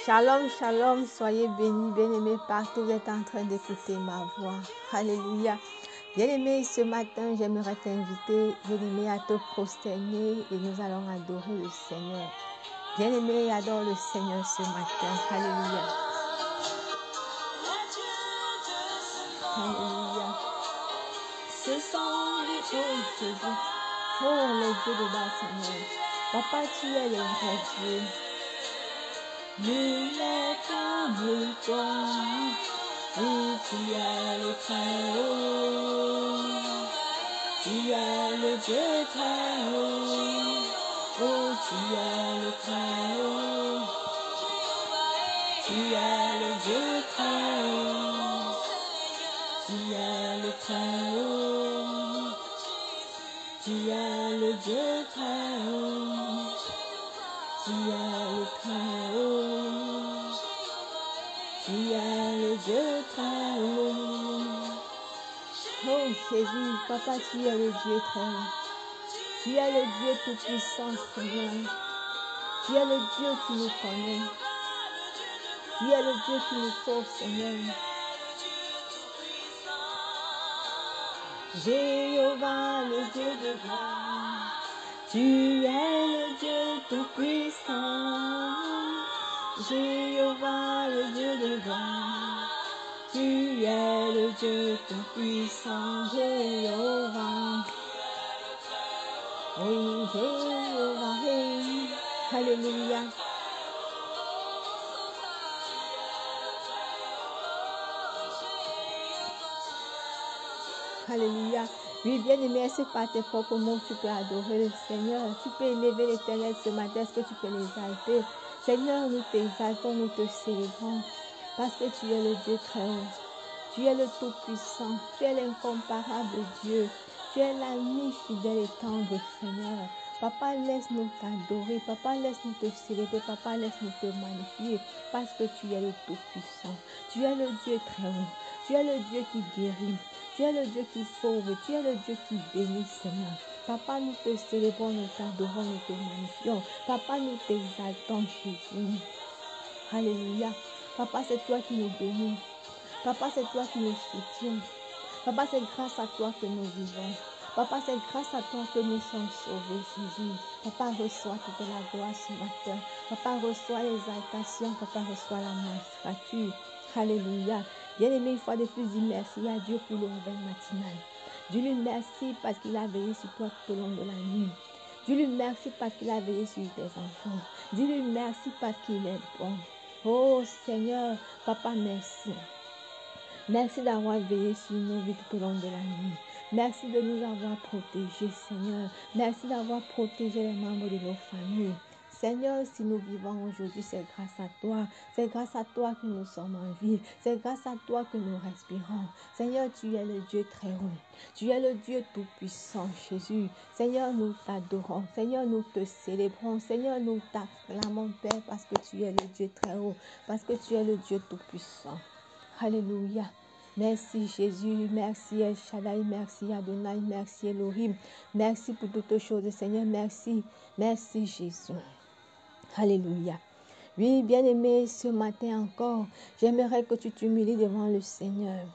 Shalom, shalom, soyez bénis, bien-aimés, partout vous êtes en train d'écouter ma voix. Alléluia. Bien-aimé, ce matin, j'aimerais t'inviter, bien-aimé, à te prosterner et nous allons adorer le Seigneur. Bien-aimé, adore le Seigneur ce matin. Alléluia. Alléluia. Ce sont les Jésus. Oh, les dieux de bas, Seigneur. Papa, tu es le vrai Dieu. Nul n'est comme toi, oui, tu es le très haut, tu es le Dieu très haut, oh, tu es le très haut, tu es le Dieu très haut, tu es le très haut, tu es le Dieu très haut, tu es le très haut. Tu es le Dieu très haut. Oh Jésus, Papa, tu es le Dieu très haut. Tu es le Dieu tout-puissant, Seigneur. Tu es le Dieu qui nous connaît. Tu es le Dieu qui nous sauve, Seigneur. Jéhovah, le Dieu de gloire. Tu es le Dieu tout-puissant. Jéhovah, le Dieu de gloire. Tu es le Dieu tout-puissant, Jéhovah. Oui, Jéhovah, oui. Alléluia. Alléluia. Oui, bien-aimé, c'est par tes propres mots que tu peux adorer le Seigneur. Tu peux élever l'Éternel ce matin. Est-ce que tu peux l'exalter? Seigneur, nous t'exaltons, nous te célébrons. Parce que tu es le Dieu très haut. Tu es le Tout-Puissant. Tu es l'incomparable Dieu. Tu es l'ami fidèle et tendre, Seigneur. Papa, laisse-nous t'adorer. Papa, laisse-nous te célébrer. Papa, laisse-nous te magnifier. Parce que tu es le Tout-Puissant. Tu es le Dieu très haut. Tu es le Dieu qui guérit. Tu es le Dieu qui sauve. Tu es le Dieu qui bénit, Seigneur. Papa, nous te célébrons, nous t'adorons, nous te magnifions. Papa, nous t'exaltons, Jésus. Alléluia. Papa, c'est toi qui nous bénis. Papa, c'est toi qui nous soutiens. Papa, c'est grâce à toi que nous vivons. Papa, c'est grâce à toi que nous sommes sauvés, Jésus. Papa, reçois toute la gloire ce matin. Papa, reçois l'exaltation. Papa, reçois la magistrature. Alléluia. Bien-aimé, une fois de plus, dis merci à Dieu pour le réveil matinal. Dis-lui merci parce qu'il a veillé sur toi tout au long de la nuit. Dis-lui merci parce qu'il a veillé sur tes enfants. Dis-lui merci parce qu'il est bon. Oh Seigneur, Papa, merci. Merci d'avoir veillé sur nos vies tout au long de la nuit. Merci de nous avoir protégés, Seigneur. Merci d'avoir protégé les membres de nos familles. Seigneur, si nous vivons aujourd'hui, c'est grâce à toi. C'est grâce à toi que nous sommes en vie. C'est grâce à toi que nous respirons. Seigneur, tu es le Dieu très haut. Tu es le Dieu tout-puissant, Jésus. Seigneur, nous t'adorons. Seigneur, nous te célébrons. Seigneur, nous t'acclamons, Père, parce que tu es le Dieu très haut. Parce que tu es le Dieu tout-puissant. Alléluia. Merci Jésus, merci El Shaddai, merci Adonai, merci Elohim. Merci pour toutes choses, Seigneur. Merci, merci Jésus. Alléluia. Oui, bien-aimé, ce matin encore, j'aimerais que tu t'humilies devant le Seigneur.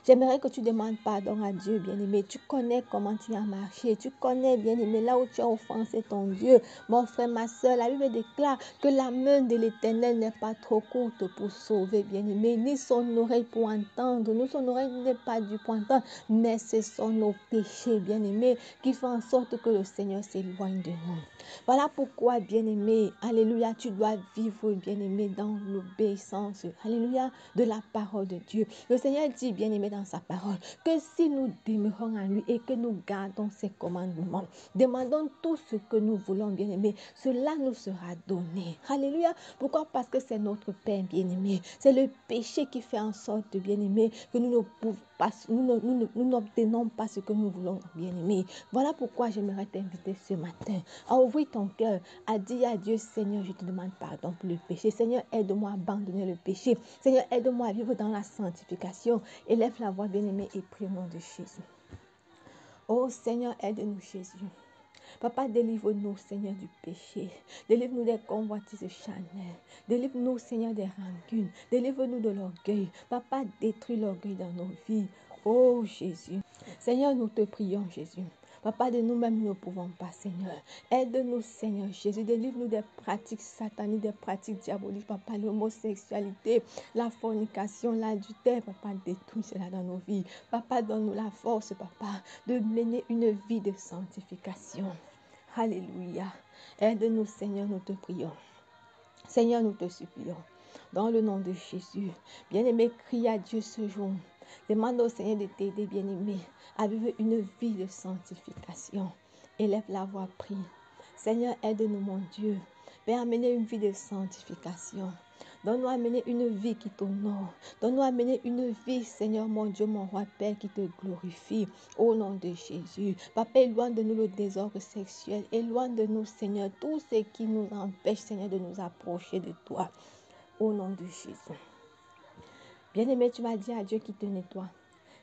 J'aimerais que tu demandes pardon à Dieu, bien-aimé. Tu connais comment tu as marché. Tu connais, bien-aimé, là où tu as offensé ton Dieu. Mon frère, ma soeur, la Bible déclare que la main de l'Éternel n'est pas trop courte pour sauver, bien-aimé, ni son oreille pour entendre. Nous, son oreille n'est pas due pour entendre, mais ce sont nos péchés, bien-aimé, qui font en sorte que le Seigneur s'éloigne de nous. Voilà pourquoi, bien-aimé, alléluia, tu dois vivre, bien-aimé, dans l'obéissance, alléluia, de la parole de Dieu. Le Seigneur dit, bien-aimé, dans sa parole, que si nous demeurons en lui et que nous gardons ses commandements, demandons tout ce que nous voulons, bien-aimé, cela nous sera donné. Alléluia. Pourquoi? Parce que c'est notre Père, bien-aimé. C'est le péché qui fait en sorte, bien-aimé, que nous ne pouvons pas, nous n'obtenons pas ce que nous voulons, bien-aimé. Voilà pourquoi j'aimerais t'inviter ce matin à ouvrir ton cœur, à dire à Dieu, Seigneur, je te demande pardon pour le péché. Seigneur, aide-moi à abandonner le péché. Seigneur, aide-moi à vivre dans la sanctification. Élève la voix, bien-aimé, et prie au nom de Jésus. Oh Seigneur, aide-nous, Jésus. Papa, délivre-nous, Seigneur, du péché. Délivre-nous des convoitises charnelles. Délivre-nous, Seigneur, des rancunes. Délivre-nous de l'orgueil. Papa, détruis l'orgueil dans nos vies. Oh Jésus. Seigneur, nous te prions, Jésus. Papa, de nous-mêmes, nous ne pouvons pas, Seigneur. Aide-nous, Seigneur Jésus. Délivre-nous des pratiques sataniques, des pratiques diaboliques. Papa, l'homosexualité, la fornication, l'adultère. Papa, détruis cela dans nos vies. Papa, donne-nous la force, Papa, de mener une vie de sanctification. Alléluia. Aide-nous, Seigneur, nous te prions. Seigneur, nous te supplions. Dans le nom de Jésus. Bien-aimé, crie à Dieu ce jour. Demande au Seigneur de t'aider, bien-aimé, à vivre une vie de sanctification. Élève la voix, prie. Seigneur, aide-nous, mon Dieu. Père, amener une vie de sanctification. Donne-nous à mener une vie qui t'honore. Donne-nous à mener une vie, Seigneur, mon Dieu, mon roi, Père, qui te glorifie. Au nom de Jésus. Papa, éloigne de nous le désordre sexuel. Éloigne de nous, Seigneur, tout ce qui nous empêche, Seigneur, de nous approcher de toi. Au nom de Jésus. Bien-aimé, tu vas dire à Dieu qui te nettoie,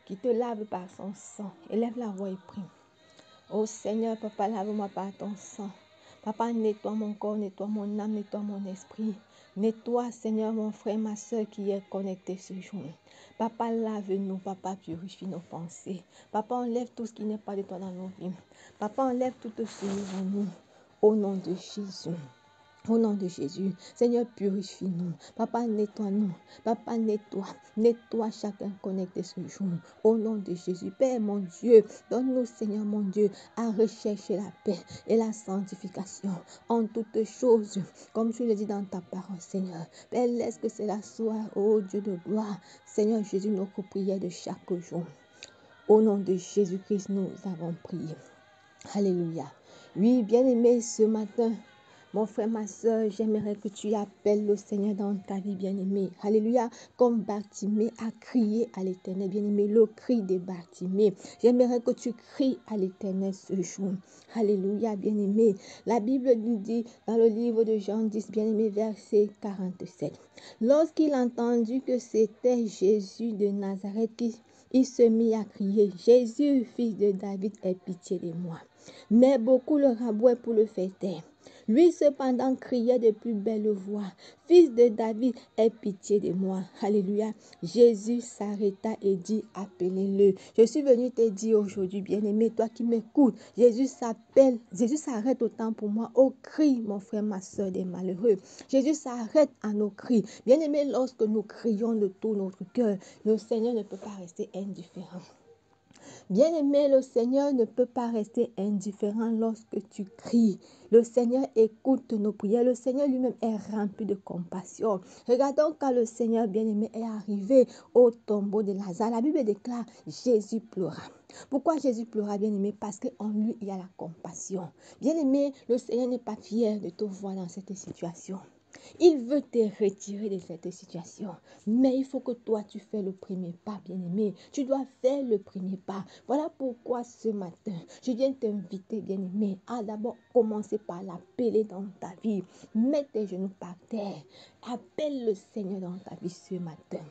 qui te lave par son sang. Élève la voix et prie. Oh Seigneur, Papa, lave-moi par ton sang. Papa, nettoie mon corps, nettoie mon âme, nettoie mon esprit. Nettoie, Seigneur, mon frère, ma soeur qui est connecté ce jour. Papa, lave-nous. Papa, purifie nos pensées. Papa, enlève tout ce qui n'est pas de toi dans nos vies. Papa, enlève toute souillure en nous. Au nom de Jésus. Au nom de Jésus, Seigneur, purifie-nous. Papa, nettoie-nous. Papa, nettoie chacun connecté ce jour. Au nom de Jésus, Père, mon Dieu, donne-nous, Seigneur, mon Dieu, à rechercher la paix et la sanctification en toutes choses, comme tu le dis dans ta parole, Seigneur. Père, laisse que cela soit, ô Dieu de gloire, Seigneur Jésus, notre prière de chaque jour. Au nom de Jésus-Christ, nous avons prié. Alléluia. Oui, bien-aimé, ce matin, mon frère, ma soeur, j'aimerais que tu appelles le Seigneur dans ta vie, bien-aimé. Alléluia. Comme Bartimée a crié à l'Éternel, bien-aimé, le cri de Bartimée. J'aimerais que tu cries à l'Éternel ce jour. Alléluia, bien-aimé. La Bible nous dit dans le livre de Jean 10, bien-aimé, verset 47. Lorsqu'il entendit que c'était Jésus de Nazareth, il se mit à crier, Jésus, fils de David, aie pitié de moi. Mais beaucoup le rabouaient pour le faire taire. Lui cependant criait de plus belle voix, Fils de David, aie pitié de moi. Alléluia. Jésus s'arrêta et dit, appelez-le. Je suis venu te dire aujourd'hui, bien-aimé, toi qui m'écoutes, Jésus s'arrête autant pour moi au cri, mon frère, ma soeur des malheureux. Jésus s'arrête à nos cris. Bien-aimé, lorsque nous crions de tout notre cœur, le Seigneur ne peut pas rester indifférent. Bien-aimé, le Seigneur ne peut pas rester indifférent lorsque tu cries. Le Seigneur écoute nos prières. Le Seigneur lui-même est rempli de compassion. Regardons quand le Seigneur bien-aimé est arrivé au tombeau de Lazare. La Bible déclare, Jésus pleura. Pourquoi Jésus pleura, bien-aimé? Parce qu'en lui, il y a la compassion. Bien-aimé, le Seigneur n'est pas fier de te voir dans cette situation. Il veut te retirer de cette situation. Mais il faut que toi, tu fais le premier pas, bien-aimé. Tu dois faire le premier pas. Voilà pourquoi ce matin, je viens t'inviter, bien-aimé, à d'abord commencer par l'appeler dans ta vie. Mets tes genoux par terre. Appelle le Seigneur dans ta vie ce matin.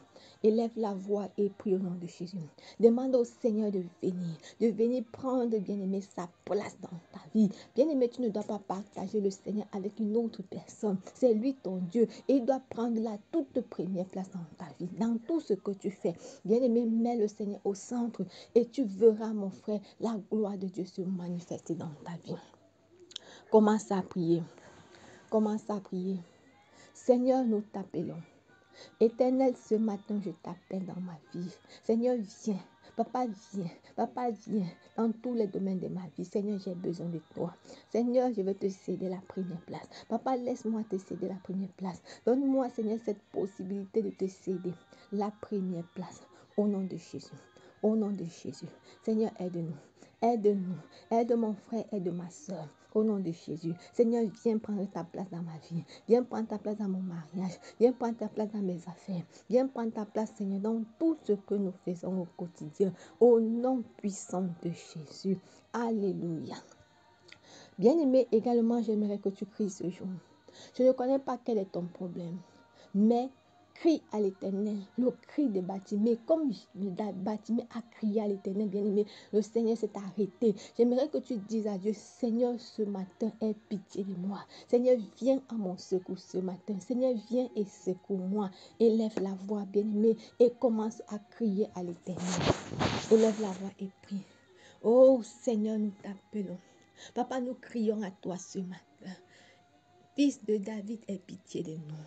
Élève la voix et prie au nom de Jésus. Demande au Seigneur de venir prendre, bien-aimé, sa place dans ta vie. Bien-aimé, tu ne dois pas partager le Seigneur avec une autre personne. C'est lui ton Dieu et il doit prendre la toute première place dans ta vie, dans tout ce que tu fais. Bien-aimé, mets le Seigneur au centre et tu verras, mon frère, la gloire de Dieu se manifester dans ta vie. Commence à prier. Commence à prier. Seigneur, nous t'appelons. Éternel, ce matin, je t'appelle dans ma vie. Seigneur, viens. Papa, viens. Papa, viens dans tous les domaines de ma vie. Seigneur, j'ai besoin de toi. Seigneur, je veux te céder la première place. Papa, laisse-moi te céder la première place. Donne-moi, Seigneur, cette possibilité de te céder la première place. Au nom de Jésus. Au nom de Jésus. Seigneur, aide-nous. Aide-nous. Aide mon frère, aide ma soeur. Au nom de Jésus. Seigneur, viens prendre ta place dans ma vie. Viens prendre ta place dans mon mariage. Viens prendre ta place dans mes affaires. Viens prendre ta place, Seigneur, dans tout ce que nous faisons au quotidien. Au nom puissant de Jésus. Alléluia. Bien-aimé, également, j'aimerais que tu cries ce jour. Je ne connais pas quel est ton problème, mais crie à l'Éternel, le cri de Bartimée, comme Bartimée a crié à l'Éternel, bien-aimé, le Seigneur s'est arrêté. J'aimerais que tu dises à Dieu, Seigneur, ce matin, aie pitié de moi. Seigneur, viens à mon secours ce matin. Seigneur, viens et secours-moi. Élève la voix, bien-aimé, et commence à crier à l'Éternel. Élève la voix et prie. Oh Seigneur, nous t'appelons. Papa, nous crions à toi ce matin. Fils de David, aie pitié de nous.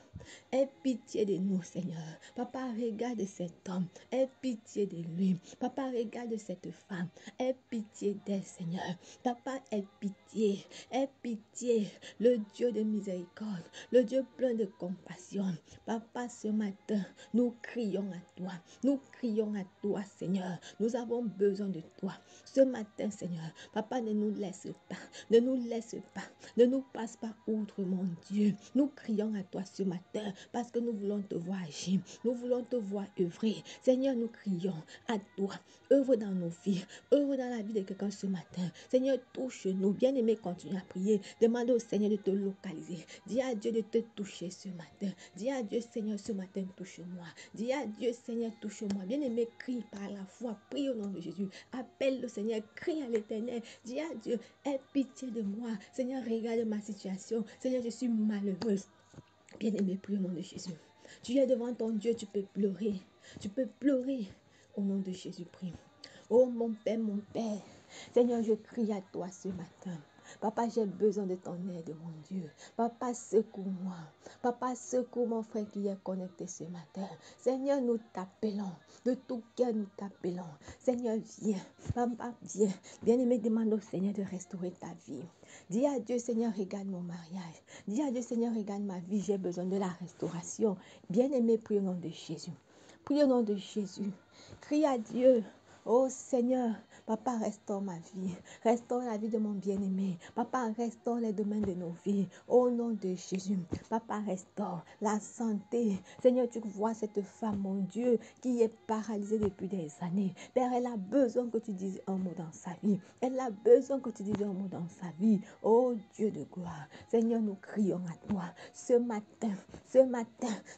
Aie pitié de nous, Seigneur. Papa, regarde cet homme. Aie pitié de lui. Papa, regarde cette femme. Aie pitié d'elle, Seigneur. Papa, aie pitié. Aie pitié. Le Dieu de miséricorde. Le Dieu plein de compassion. Papa, ce matin, nous crions à toi. Nous crions à toi, Seigneur. Nous avons besoin de toi. Ce matin, Seigneur, Papa, ne nous laisse pas. Ne nous laisse pas. Ne nous passe pas outre, mon Dieu. Nous crions à toi ce matin parce que nous voulons te voir agir. Nous voulons te voir œuvrer. Seigneur, nous crions à toi. Œuvre dans nos vies. Œuvre dans la vie de quelqu'un ce matin. Seigneur, touche-nous. Bien-aimé, continue à prier. Demande au Seigneur de te localiser. Dis à Dieu de te toucher ce matin. Dis à Dieu, Seigneur, ce matin, touche-moi. Dis à Dieu, Seigneur, touche-moi. Bien-aimé, crie par la foi. Prie au nom de Jésus. Appelle le Seigneur. Crie à l'Éternel. Dis à Dieu, aie pitié de moi. Seigneur, regarde ma situation. Seigneur, je suis malheureuse. Bien-aimé, prie au nom de Jésus. Tu es devant ton Dieu, tu peux pleurer. Tu peux pleurer. Au nom de Jésus, prie. Oh mon Père, Seigneur, je crie à toi ce matin. Papa, j'ai besoin de ton aide, mon Dieu. Papa, secours-moi. Papa, secours mon frère qui est connecté ce matin. Seigneur, nous t'appelons. De tout cœur, nous t'appelons. Seigneur, viens. Papa, viens. Bien-aimé, demande au Seigneur de restaurer ta vie. Dis à Dieu, Seigneur, regarde mon mariage. Dis à Dieu, Seigneur, regarde ma vie. J'ai besoin de la restauration. Bien-aimé, prie au nom de Jésus. Prie au nom de Jésus. Crie à Dieu. Oh Seigneur, Papa, restaure ma vie. Restaure la vie de mon bien-aimé. Papa, restaure les domaines de nos vies. Au nom de Jésus. Papa, restaure la santé. Seigneur, tu vois cette femme, mon Dieu, qui est paralysée depuis des années. Père, elle a besoin que tu dises un mot dans sa vie. Elle a besoin que tu dises un mot dans sa vie. Oh Dieu de gloire. Seigneur, nous crions à toi. Ce matin,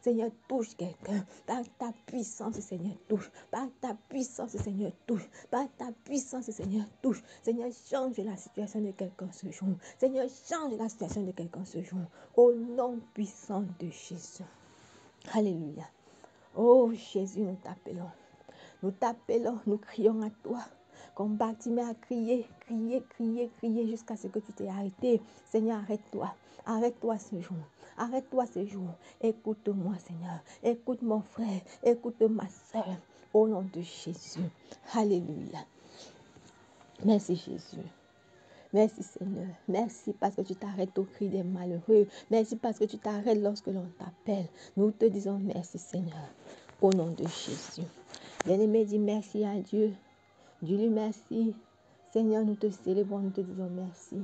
Seigneur, touche quelqu'un. Par ta puissance, Seigneur, touche. Par ta puissance, Seigneur, touche. Par ta puissance, Seigneur, touche. Seigneur, change la situation de quelqu'un ce jour. Seigneur, change la situation de quelqu'un ce jour. Au nom puissant de Jésus. Alléluia. Oh Jésus, nous t'appelons. Nous t'appelons, nous crions à toi. Comme Bartimée a crié jusqu'à ce que tu t'es arrêté. Seigneur, arrête-toi. Arrête-toi ce jour. Arrête-toi ce jour. Écoute-moi, Seigneur. Écoute mon frère. Écoute ma soeur. Au nom de Jésus. Alléluia. Merci Jésus. Merci Seigneur. Merci parce que tu t'arrêtes au cri des malheureux. Merci parce que tu t'arrêtes lorsque l'on t'appelle. Nous te disons merci Seigneur. Au nom de Jésus. Bien-aimé, dis merci à Dieu. Dis-lui merci. Seigneur, nous te célébrons, nous te disons merci.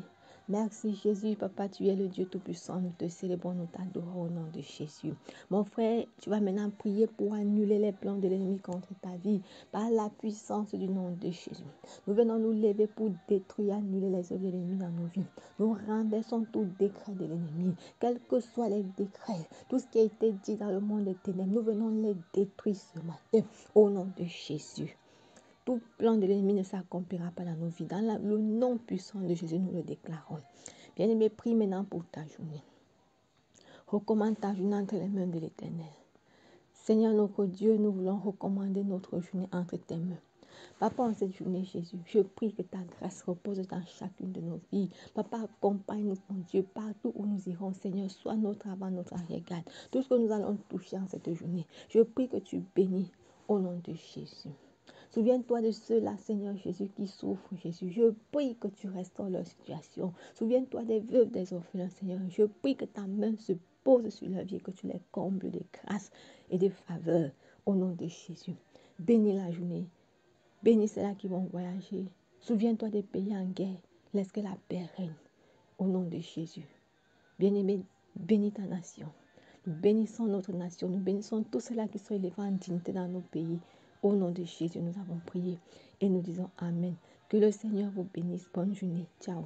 Merci Jésus, Papa, tu es le Dieu Tout-Puissant. Nous te célébrons, nous t'adorons au nom de Jésus. Mon frère, tu vas maintenant prier pour annuler les plans de l'ennemi contre ta vie par la puissance du nom de Jésus. Nous venons nous lever pour détruire, annuler les œuvres de l'ennemi dans nos vies. Nous renversons tout décret de l'ennemi, quels que soient les décrets, tout ce qui a été dit dans le monde des ténèbres, nous venons les détruire ce matin au nom de Jésus. Tout plan de l'ennemi ne s'accomplira pas dans nos vies. Dans le nom puissant de Jésus, nous le déclarons. Bien-aimé, prie maintenant pour ta journée. Recommande ta journée entre les mains de l'Éternel. Seigneur notre Dieu, nous voulons recommander notre journée entre tes mains. Papa, en cette journée, Jésus, je prie que ta grâce repose dans chacune de nos vies. Papa, accompagne-nous, mon Dieu, partout où nous irons, Seigneur, soit notre avant, notre arrière-garde. Tout ce que nous allons toucher en cette journée, je prie que tu bénis au nom de Jésus. Souviens-toi de ceux-là, Seigneur Jésus, qui souffrent, Jésus. Je prie que tu restaures leur situation. Souviens-toi des veuves, des orphelins, Seigneur. Je prie que ta main se pose sur leur vie, que tu les combles de grâce et de faveur au nom de Jésus. Bénis la journée. Bénis ceux-là qui vont voyager. Souviens-toi des pays en guerre. Laisse que la paix règne au nom de Jésus. Bien-aimé, bénis ta nation. Nous bénissons notre nation. Nous bénissons tous ceux-là qui sont élevés en dignité dans nos pays. Au nom de Jésus, nous avons prié et nous disons Amen. Que le Seigneur vous bénisse. Bonne journée. Ciao.